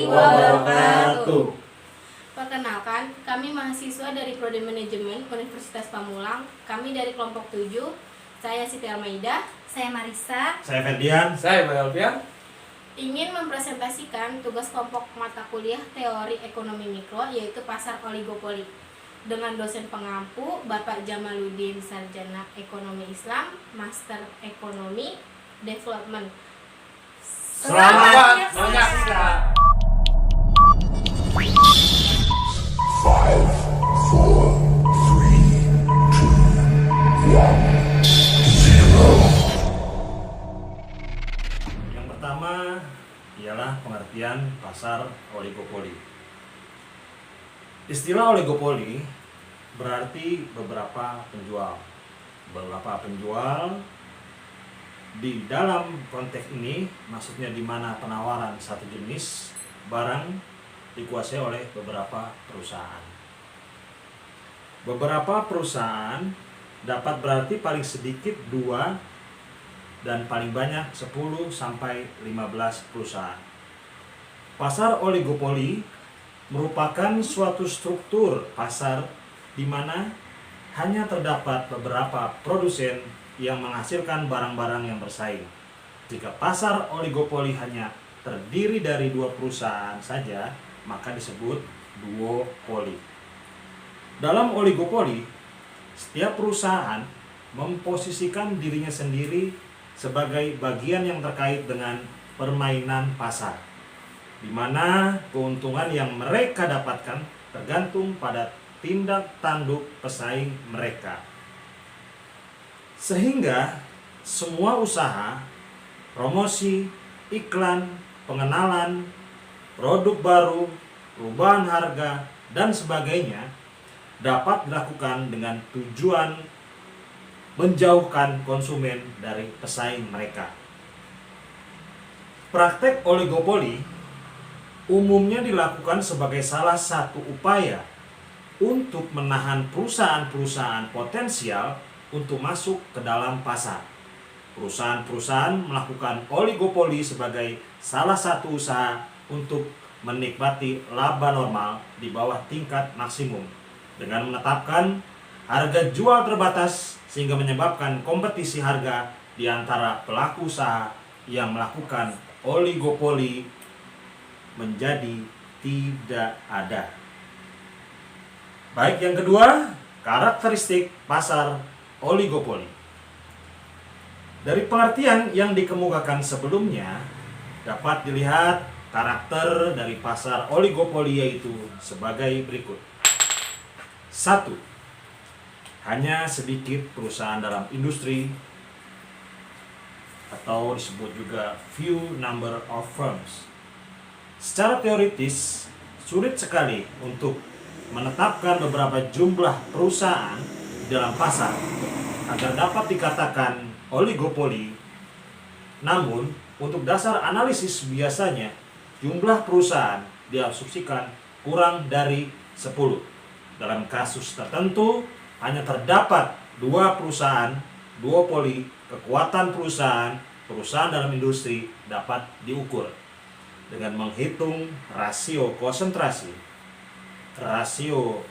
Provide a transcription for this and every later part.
wabarakatuh. Perkenalkan, kami mahasiswa dari Prodi Manajemen Universitas Pamulang. Kami dari kelompok 7. Saya Siti Almaida. Saya Marisa. Saya Ferdian. Saya Melvian. Ingin mempresentasikan tugas kelompok mata kuliah Teori Ekonomi Mikro, yaitu Pasar Oligopoli, dengan dosen pengampu Bapak Jamaluddin, Sarjana Ekonomi Islam, Master Ekonomi Development. Selamat menyaksikan. Yang pertama ialah pengertian pasar oligopoli. Istilah oligopoli berarti beberapa penjual. Beberapa penjual di dalam konteks ini maksudnya di mana penawaran satu jenis barang dikuasai oleh beberapa perusahaan. Beberapa perusahaan dapat berarti paling sedikit 2 dan paling banyak 10 sampai 15 perusahaan. Pasar oligopoli merupakan suatu struktur pasar di mana hanya terdapat beberapa produsen yang menghasilkan barang-barang yang bersaing. Jika pasar oligopoli hanya terdiri dari 2 perusahaan saja, maka disebut duopoli. Dalam oligopoli, setiap perusahaan memposisikan dirinya sendiri sebagai bagian yang terkait dengan permainan pasar, di mana keuntungan yang mereka dapatkan tergantung pada tindak tanduk pesaing mereka. Sehingga semua usaha, promosi, iklan, pengenalan, produk baru, perubahan harga, dan sebagainya dapat dilakukan dengan tujuan menjauhkan konsumen dari pesaing mereka. Praktek oligopoli umumnya dilakukan sebagai salah satu upaya untuk menahan perusahaan-perusahaan potensial untuk masuk ke dalam pasar. Perusahaan-perusahaan melakukan oligopoli sebagai salah satu usaha untuk menikmati laba normal di bawah tingkat maksimum dengan menetapkan harga jual terbatas sehingga menyebabkan kompetisi harga di antara pelaku usaha yang melakukan oligopoli menjadi tidak ada. Baik, yang kedua, karakteristik pasar oligopoli. Dari pengertian yang dikemukakan sebelumnya, dapat dilihat karakter dari pasar oligopoli yaitu sebagai berikut. 1. Hanya sedikit perusahaan dalam industri atau disebut juga few number of firms. Secara teoritis, sulit sekali untuk menetapkan beberapa jumlah perusahaan dalam pasar agar dapat dikatakan oligopoli. Namun, untuk dasar analisis biasanya jumlah perusahaan diasumsikan kurang dari 10. Dalam kasus tertentu hanya terdapat 2 perusahaan duopoli. Kekuatan perusahaan dalam industri dapat diukur dengan menghitung rasio konsentrasi. Rasio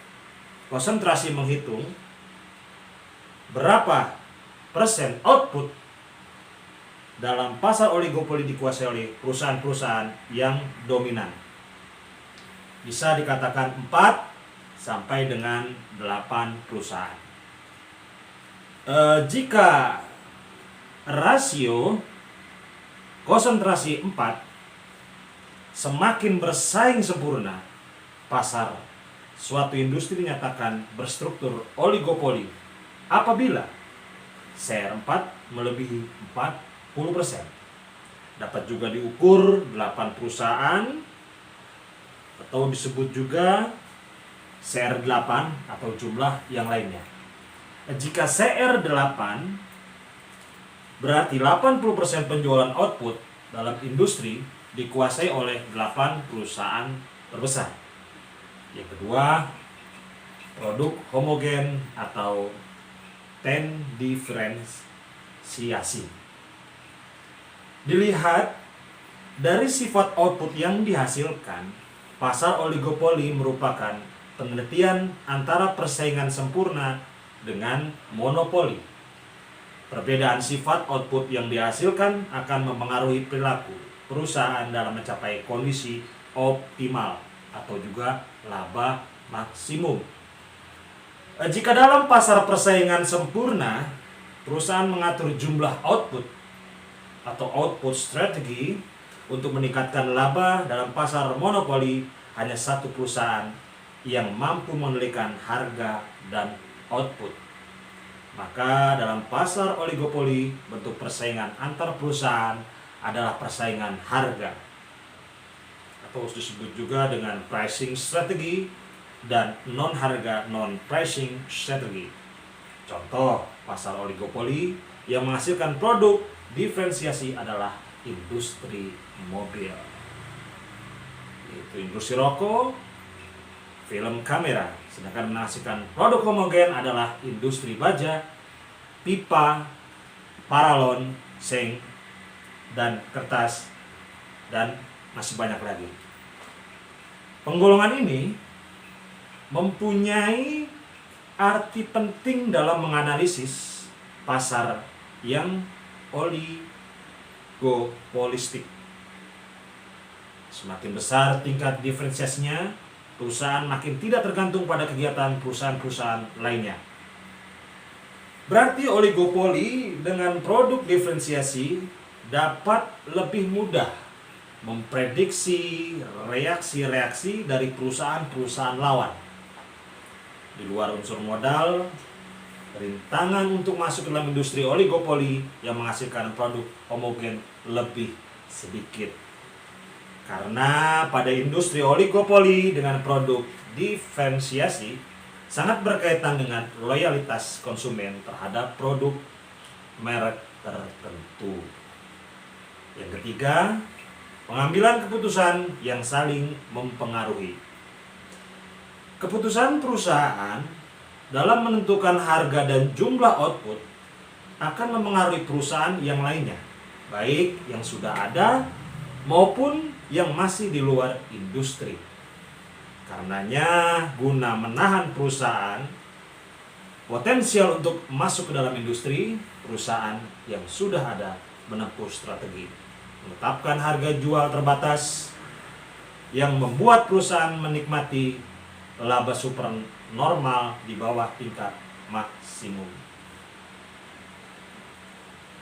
konsentrasi menghitung berapa persen output dalam pasar oligopoli dikuasai oleh perusahaan-perusahaan yang dominan. Bisa dikatakan 4 sampai dengan 8 perusahaan. Jika rasio konsentrasi 4 semakin bersaing sempurna, pasar suatu industri dinyatakan berstruktur oligopoli apabila CR4 melebihi 40%. Dapat juga diukur 8 perusahaan atau disebut juga CR8 atau jumlah yang lainnya. Jika CR8 berarti 80% penjualan output dalam industri dikuasai oleh 8 perusahaan terbesar. Yang kedua, produk homogen atau diferensiasi. Dilihat Dari sifat output yang dihasilkan, pasar oligopoli merupakan penelitian antara persaingan sempurna dengan monopoli. Perbedaan sifat output yang dihasilkan akan mempengaruhi perilaku perusahaan dalam mencapai kondisi optimal atau juga laba maksimum. Jika dalam pasar persaingan sempurna, perusahaan mengatur jumlah output atau output strategi untuk meningkatkan laba. Dalam pasar monopoli, hanya satu perusahaan yang mampu mengendalikan harga dan output. Maka dalam pasar oligopoli, bentuk persaingan antar perusahaan adalah persaingan harga, atau disebut juga dengan pricing strategy, dan non-harga non-pricing strategy. Contoh pasar oligopoli yang menghasilkan produk diferensiasi adalah industri mobil, yaitu industri rokok, film kamera. Sedangkan menghasilkan produk homogen adalah industri baja, pipa, paralon, seng, dan kertas, dan masih banyak lagi. Penggolongan ini mempunyai arti penting dalam menganalisis pasar yang oligopolistik. Semakin besar tingkat diferensiasinya, perusahaan makin tidak tergantung pada kegiatan perusahaan-perusahaan lainnya. Berarti oligopoli dengan produk diferensiasi dapat lebih mudah memprediksi reaksi-reaksi dari perusahaan-perusahaan lawan. Di luar unsur modal, rintangan untuk masuk ke dalam industri oligopoli yang menghasilkan produk homogen lebih sedikit. Karena pada industri oligopoli dengan produk diferensiasi sangat berkaitan dengan loyalitas konsumen terhadap produk merek tertentu. Yang ketiga, pengambilan keputusan yang saling mempengaruhi. Keputusan perusahaan dalam menentukan harga dan jumlah output akan mempengaruhi perusahaan yang lainnya, baik yang sudah ada maupun yang masih di luar industri. Karenanya, guna menahan perusahaan potensial untuk masuk ke dalam industri, perusahaan yang sudah ada menempuh strategi menetapkan harga jual terbatas yang membuat perusahaan menikmati laba super normal di bawah tingkat maksimum.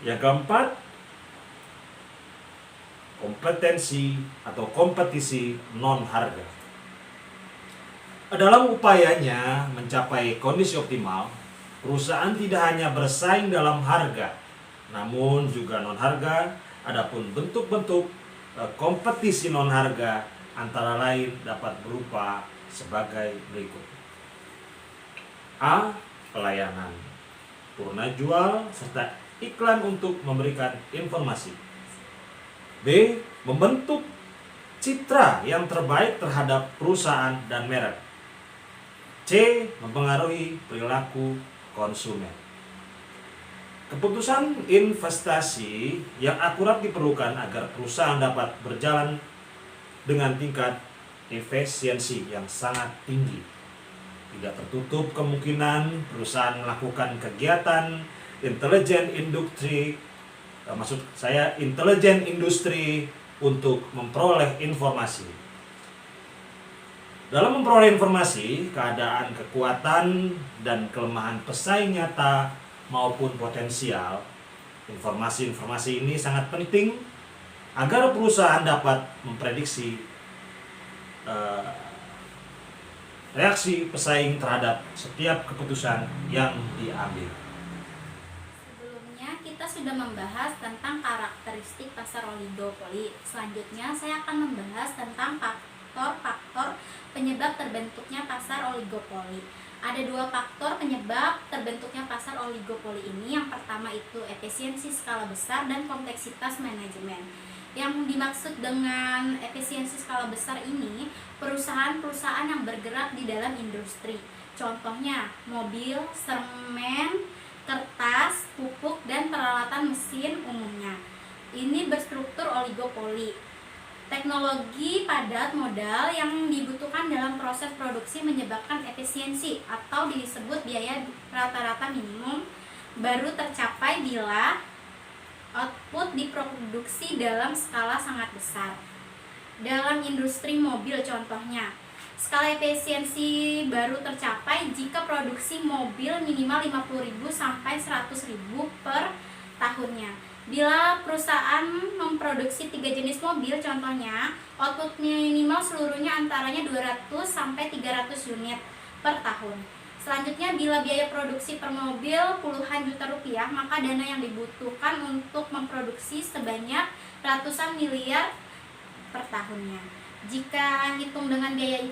Yang keempat, kompetensi atau kompetisi non harga. Dalam upayanya mencapai kondisi optimal, perusahaan tidak hanya bersaing dalam harga, namun juga non harga. Adapun bentuk-bentuk kompetisi non harga antara lain dapat berupa sebagai berikut. A. Pelayanan, purna jual, serta iklan untuk memberikan informasi. B. Membentuk citra yang terbaik terhadap perusahaan dan merek. C. Mempengaruhi perilaku konsumen. Keputusan investasi yang akurat diperlukan agar perusahaan dapat berjalan dengan tingkat efisiensi yang sangat tinggi. Tidak tertutup kemungkinan perusahaan melakukan kegiatan intelijen industri untuk memperoleh informasi. Dalam memperoleh informasi, keadaan, kekuatan, dan kelemahan pesaing nyata maupun potensial, informasi-informasi ini sangat penting agar perusahaan dapat memprediksi reaksi pesaing terhadap setiap keputusan yang diambil. Sebelumnya kita sudah membahas tentang karakteristik pasar oligopoli. Selanjutnya saya akan membahas tentang faktor-faktor penyebab terbentuknya pasar oligopoli. Ada dua faktor penyebab terbentuknya pasar oligopoli ini. Yang pertama itu efisiensi skala besar dan kompleksitas manajemen. Yang dimaksud dengan efisiensi skala besar ini, perusahaan-perusahaan yang bergerak di dalam industri. Contohnya mobil, semen, kertas, pupuk, dan peralatan mesin umumnya. Ini berstruktur oligopoli. Teknologi padat modal yang dibutuhkan dalam proses produksi menyebabkan efisiensi atau disebut biaya rata-rata minimum baru tercapai bila output diproduksi dalam skala sangat besar. Dalam industri mobil contohnya, skala efisiensi baru tercapai jika produksi mobil minimal 50.000 sampai 100.000 per tahunnya. Bila perusahaan memproduksi 3 jenis mobil contohnya, output minimal seluruhnya antaranya 200 sampai 300 unit per tahun. Selanjutnya, bila biaya produksi per mobil puluhan juta rupiah, maka dana yang dibutuhkan untuk memproduksi sebanyak ratusan miliar per tahunnya. Jika hitung dengan biaya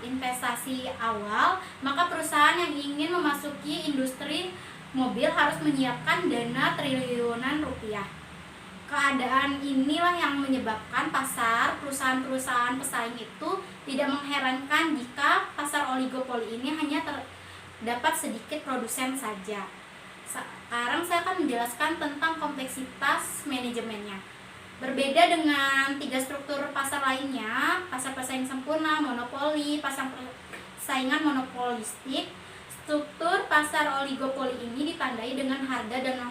investasi awal, maka perusahaan yang ingin memasuki industri mobil harus menyiapkan dana triliunan rupiah. Keadaan inilah yang menyebabkan pasar perusahaan-perusahaan pesaing itu tidak mengherankan jika pasar oligopoli ini hanya terdapat sedikit produsen saja. Sekarang saya akan menjelaskan tentang kompleksitas manajemennya. Berbeda dengan 3 struktur pasar lainnya, pasar pesaing sempurna, monopoli, pasar persaingan monopolistik, struktur pasar oligopoli ini ditandai dengan harga dan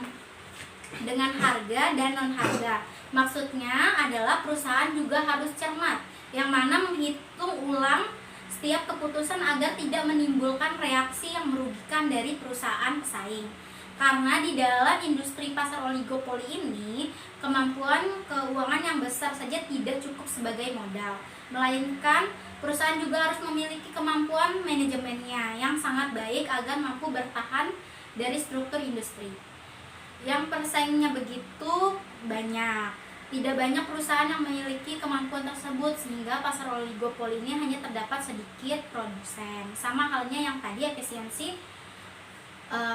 non harga. Maksudnya adalah perusahaan juga harus cermat, yang mana menghitung ulang setiap keputusan agar tidak menimbulkan reaksi yang merugikan dari perusahaan pesaing. Karena di dalam industri pasar oligopoli ini, kemampuan keuangan yang besar saja tidak cukup sebagai modal, melainkan perusahaan juga harus memiliki kemampuan manajemennya yang sangat baik agar mampu bertahan dari struktur industri yang persaingnya begitu banyak. Tidak banyak perusahaan yang memiliki kemampuan tersebut, sehingga pasar oligopoli ini hanya terdapat sedikit produsen. Sama halnya yang tadi efisiensi,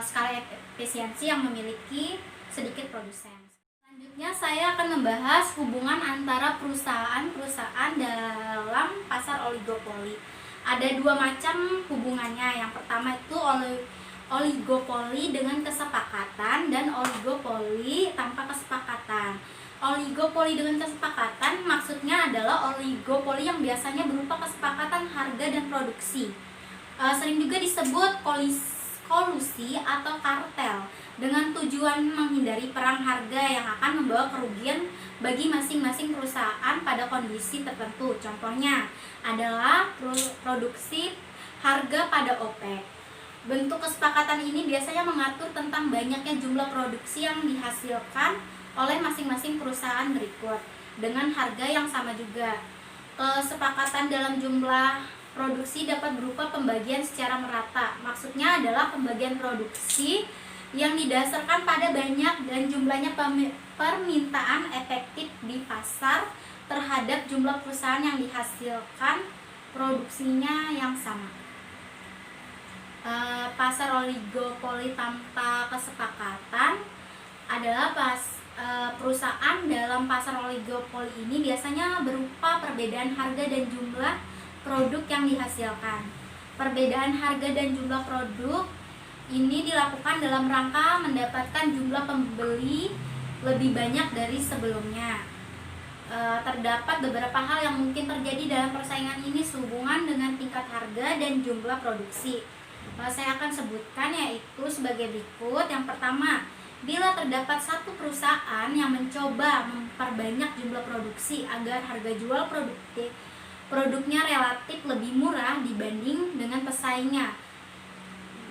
skala efisiensi yang memiliki sedikit produsen. Selanjutnya saya akan membahas hubungan antara perusahaan-perusahaan dalam pasar oligopoli. Ada 2 macam hubungannya. Yang pertama itu oligopoli dengan kesepakatan dan oligopoli tanpa kesepakatan. Oligopoli dengan kesepakatan maksudnya adalah oligopoli yang biasanya berupa kesepakatan harga dan produksi. Sering juga disebut kolusi atau kartel dengan tujuan menghindari perang harga yang akan membawa kerugian bagi masing-masing perusahaan pada kondisi tertentu. Contohnya adalah produksi harga pada OPEC. Bentuk kesepakatan ini biasanya mengatur tentang banyaknya jumlah produksi yang dihasilkan oleh masing-masing perusahaan berikut dengan harga yang sama juga. Kesepakatan dalam jumlah produksi dapat berupa pembagian secara merata. Maksudnya adalah pembagian produksi yang didasarkan pada banyak dan jumlahnya permintaan efektif di pasar terhadap jumlah perusahaan yang dihasilkan produksinya yang sama. Pasar oligopoli tanpa kesepakatan adalah perusahaan dalam pasar oligopoli ini biasanya berupa perbedaan harga dan jumlah produk yang dihasilkan. Perbedaan harga dan jumlah produk ini dilakukan dalam rangka mendapatkan jumlah pembeli lebih banyak dari sebelumnya. Terdapat beberapa hal yang mungkin terjadi dalam persaingan ini sehubungan dengan tingkat harga dan jumlah produksi. Saya akan sebutkan yaitu sebagai berikut. Yang pertama, bila terdapat satu perusahaan yang mencoba memperbanyak jumlah produksi agar harga jual produknya relatif lebih murah dibanding dengan pesaingnya.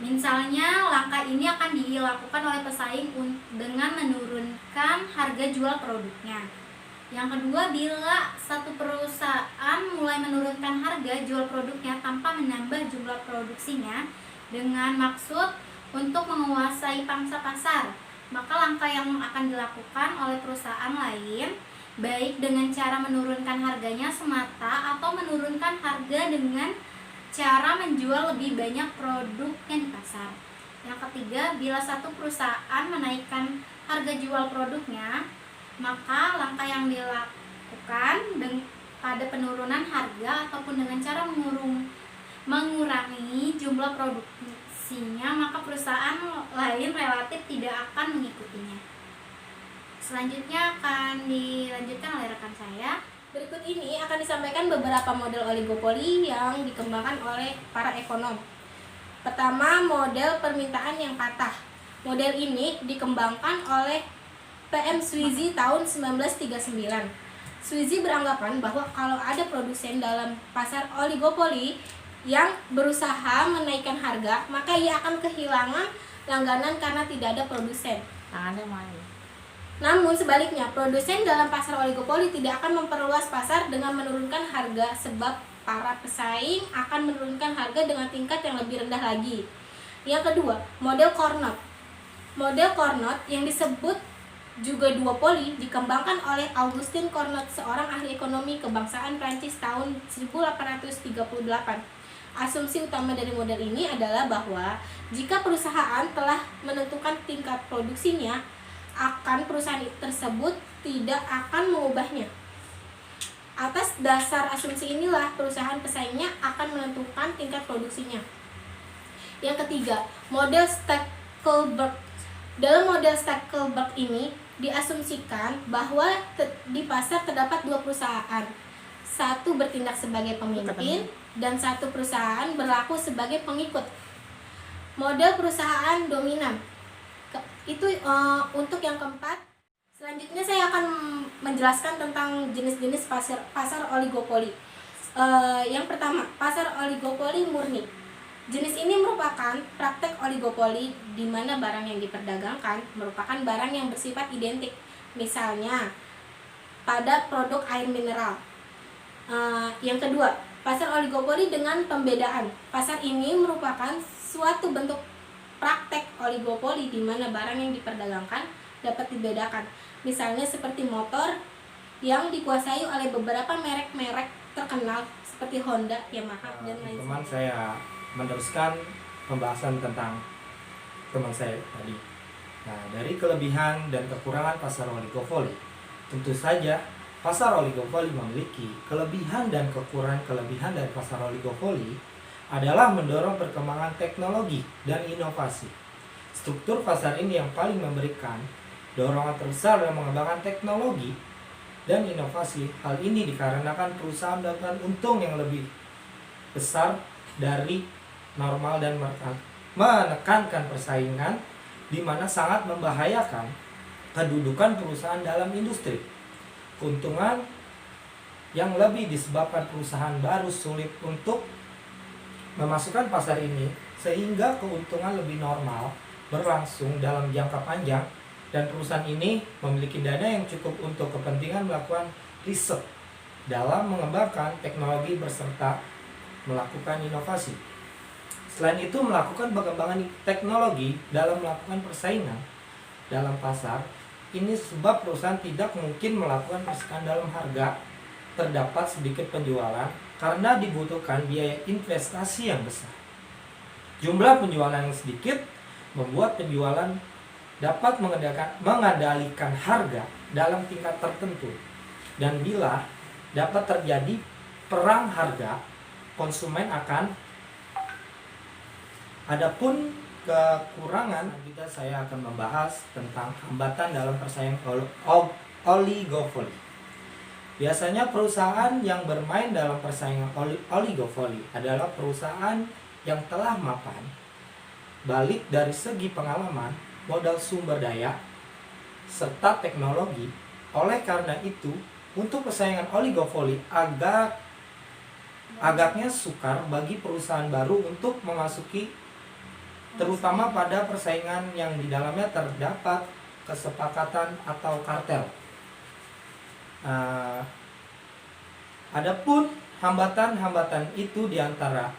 Misalnya, langkah ini akan dilakukan oleh pesaing dengan menurunkan harga jual produknya. Yang kedua, bila satu perusahaan mulai menurunkan harga jual produknya tanpa menambah jumlah produksinya dengan maksud untuk menguasai pangsa pasar, maka langkah yang akan dilakukan oleh perusahaan lain baik dengan cara menurunkan harganya semata atau menurunkan harga dengan cara menjual lebih banyak produknya di pasar. Yang ketiga, bila satu perusahaan menaikkan harga jual produknya, maka langkah yang dilakukan pada penurunan harga ataupun dengan cara mengurangi jumlah produksinya, maka perusahaan lain relatif tidak akan mengikutinya. Selanjutnya akan dilanjutkan oleh rekan saya. Berikut ini akan disampaikan beberapa model oligopoli yang dikembangkan oleh para ekonom. Pertama, model permintaan yang patah. Model ini dikembangkan oleh PM Sweezy tahun 1939. Sweezy beranggapan bahwa kalau ada produsen dalam pasar oligopoli yang berusaha menaikkan harga, maka ia akan kehilangan langganan karena tidak ada produsen. Tangannya main. Namun sebaliknya, produsen dalam pasar oligopoli tidak akan memperluas pasar dengan menurunkan harga sebab para pesaing akan menurunkan harga dengan tingkat yang lebih rendah lagi. Yang kedua, model Carnot. Model Carnot yang disebut juga duopoli dikembangkan oleh Augustin Carnot, seorang ahli ekonomi kebangsaan Prancis tahun 1838. Asumsi utama dari model ini adalah bahwa jika perusahaan telah menentukan tingkat produksinya, akan perusahaan tersebut tidak akan mengubahnya. Atas dasar asumsi inilah perusahaan pesaingnya akan menentukan tingkat produksinya. Yang ketiga, model Stackelberg. Dalam model Stackelberg ini diasumsikan bahwa di pasar terdapat dua perusahaan. Satu bertindak sebagai pemimpin dan satu perusahaan berlaku sebagai pengikut. Model perusahaan dominan. Itu untuk yang keempat. Selanjutnya saya akan menjelaskan tentang jenis-jenis pasar oligopoli. Yang pertama, pasar oligopoli murni. Jenis ini merupakan praktek oligopoli di mana barang yang diperdagangkan merupakan barang yang bersifat identik. Misalnya, pada produk air mineral. Yang kedua, pasar oligopoli dengan pembedaan. Pasar ini merupakan suatu bentuk praktek oligopoli di mana barang yang diperdagangkan dapat dibedakan. Misalnya seperti motor yang dikuasai oleh beberapa merek-merek terkenal seperti Honda, Yamaha, dan lain Teman sebagainya. saya meneruskan pembahasan tentang teman saya tadi. Nah, dari kelebihan dan kekurangan pasar oligopoli, tentu saja pasar oligopoli memiliki kelebihan dan kekurangan. Kelebihan dari pasar oligopoli adalah mendorong perkembangan teknologi dan inovasi. Struktur pasar ini yang paling memberikan dorongan terbesar dalam mengembangkan teknologi dan inovasi. Hal ini dikarenakan perusahaan mendapatkan untung yang lebih besar dari normal dan menekankan persaingan, di mana sangat membahayakan kedudukan perusahaan dalam industri. Keuntungan yang lebih disebabkan perusahaan baru sulit untuk memasukkan pasar ini, sehingga keuntungan lebih normal berlangsung dalam jangka panjang, dan perusahaan ini memiliki dana yang cukup untuk kepentingan melakukan riset dalam mengembangkan teknologi beserta melakukan inovasi. Selain itu, melakukan pengembangan teknologi dalam melakukan persaingan dalam pasar ini sebab perusahaan tidak mungkin melakukan persaingan dalam harga. Terdapat sedikit penjualan karena dibutuhkan biaya investasi yang besar. Jumlah penjualan yang sedikit membuat penjualan dapat mengendalikan harga dalam tingkat tertentu. Dan bila dapat terjadi perang harga, konsumen akan. Adapun kekurangan, saya akan membahas tentang hambatan dalam persaingan oligopoli. Biasanya perusahaan yang bermain dalam persaingan oligopoli adalah perusahaan yang telah mapan, baik dari segi pengalaman, modal sumber daya, serta teknologi. Oleh karena itu, untuk persaingan oligopoli agaknya sukar bagi perusahaan baru untuk memasuki, terutama pada persaingan yang di dalamnya terdapat kesepakatan atau kartel. Adapun hambatan-hambatan itu diantara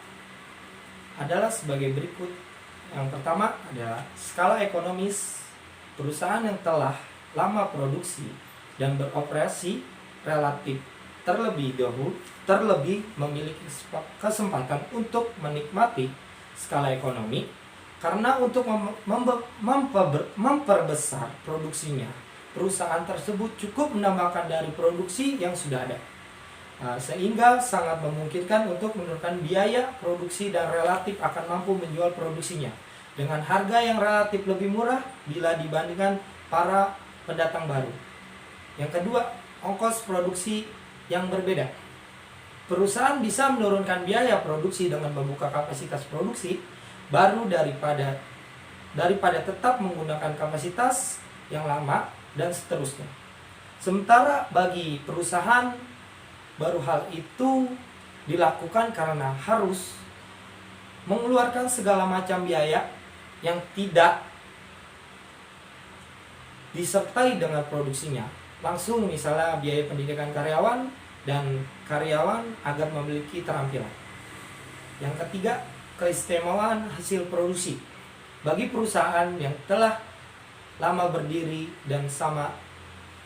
adalah sebagai berikut. Yang pertama adalah skala ekonomis. Perusahaan yang telah lama produksi dan beroperasi relatif terlebih memiliki kesempatan untuk menikmati skala ekonomi, karena untuk memperbesar produksinya, perusahaan tersebut cukup menambahkan dari produksi yang sudah ada, sehingga sangat memungkinkan untuk menurunkan biaya produksi dan relatif akan mampu menjual produksinya dengan harga yang relatif lebih murah bila dibandingkan para pendatang baru. Yang kedua, ongkos produksi yang berbeda. Perusahaan bisa menurunkan biaya produksi dengan membuka kapasitas produksi baru daripada tetap menggunakan kapasitas yang lama dan seterusnya. Sementara bagi perusahaan baru hal itu dilakukan karena harus mengeluarkan segala macam biaya yang tidak disertai dengan produksinya. Langsung misalnya biaya pendidikan karyawan dan karyawan agar memiliki terampilan. Yang ketiga, keistimewaan hasil produksi. Bagi perusahaan yang telah lama berdiri dan sama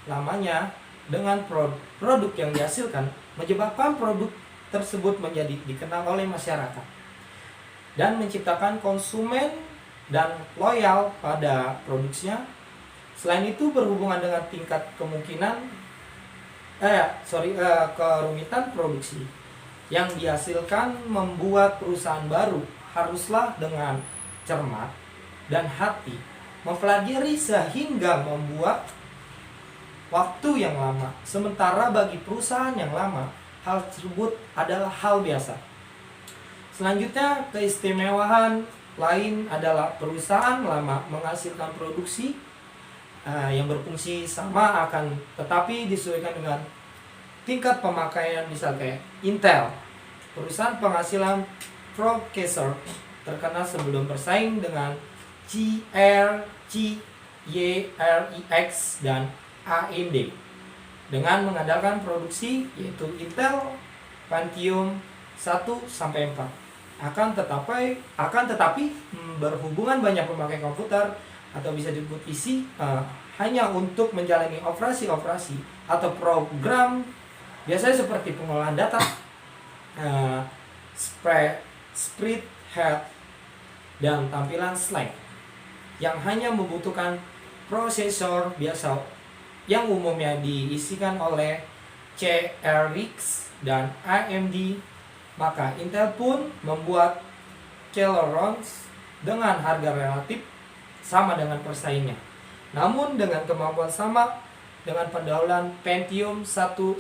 lamanya dengan produk yang dihasilkan menyebabkan produk tersebut menjadi dikenal oleh masyarakat dan menciptakan konsumen dan loyal pada produksinya. Selain itu berhubungan dengan tingkat kerumitan produksi yang dihasilkan membuat perusahaan baru haruslah dengan cermat dan hati mempelajari sehingga membuat waktu yang lama. Sementara bagi perusahaan yang lama, hal tersebut adalah hal biasa. Selanjutnya, keistimewaan lain adalah perusahaan lama menghasilkan produksi yang berfungsi sama tetapi disesuaikan dengan tingkat pemakaian. Misal kayak Intel, perusahaan penghasilan prosesor terkenal sebelum bersaing dengan RX dan AMD dengan mengandalkan produksi yaitu Intel Pentium 1-4. Akan tetapi berhubungan banyak pemakai komputer atau bisa disebut PC hanya untuk menjalani operasi-operasi atau program biasanya seperti pengolahan data, spreadsheet, dan tampilan slide yang hanya membutuhkan prosesor biasa yang umumnya diisikan oleh RX dan AMD. Maka Intel pun membuat Celeron dengan harga relatif sama dengan persaingnya, namun dengan kemampuan sama dengan pendahuluan Pentium 1-4.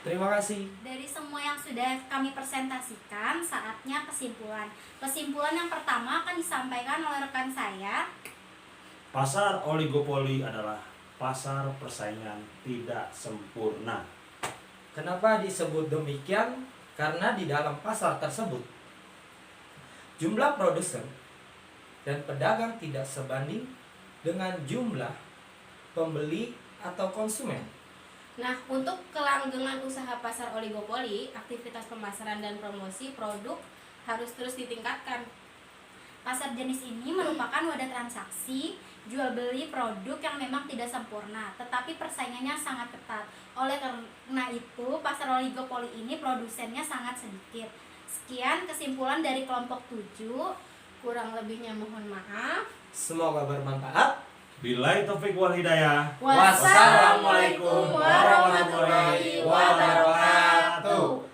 Terima kasih. Dari semua yang sudah kami presentasikan, saatnya kesimpulan. Kesimpulan yang pertama akan disampaikan oleh rekan saya. Pasar oligopoli adalah pasar persaingan tidak sempurna. Kenapa disebut demikian? Karena di dalam pasar tersebut jumlah produsen dan pedagang tidak sebanding dengan jumlah pembeli atau konsumen. Nah, untuk kelanggengan usaha pasar oligopoli, aktivitas pemasaran dan promosi produk harus terus ditingkatkan. Pasar jenis ini merupakan wadah transaksi jual beli produk yang memang tidak sempurna, tetapi persaingannya sangat ketat. Oleh karena itu, pasar oligopoli ini produsennya sangat sedikit. Sekian kesimpulan dari kelompok 7. Kurang lebihnya mohon maaf. Semoga bermanfaat. Billahi taufik wal hidayah. Wassalamualaikum warahmatullahi wabarakatuh.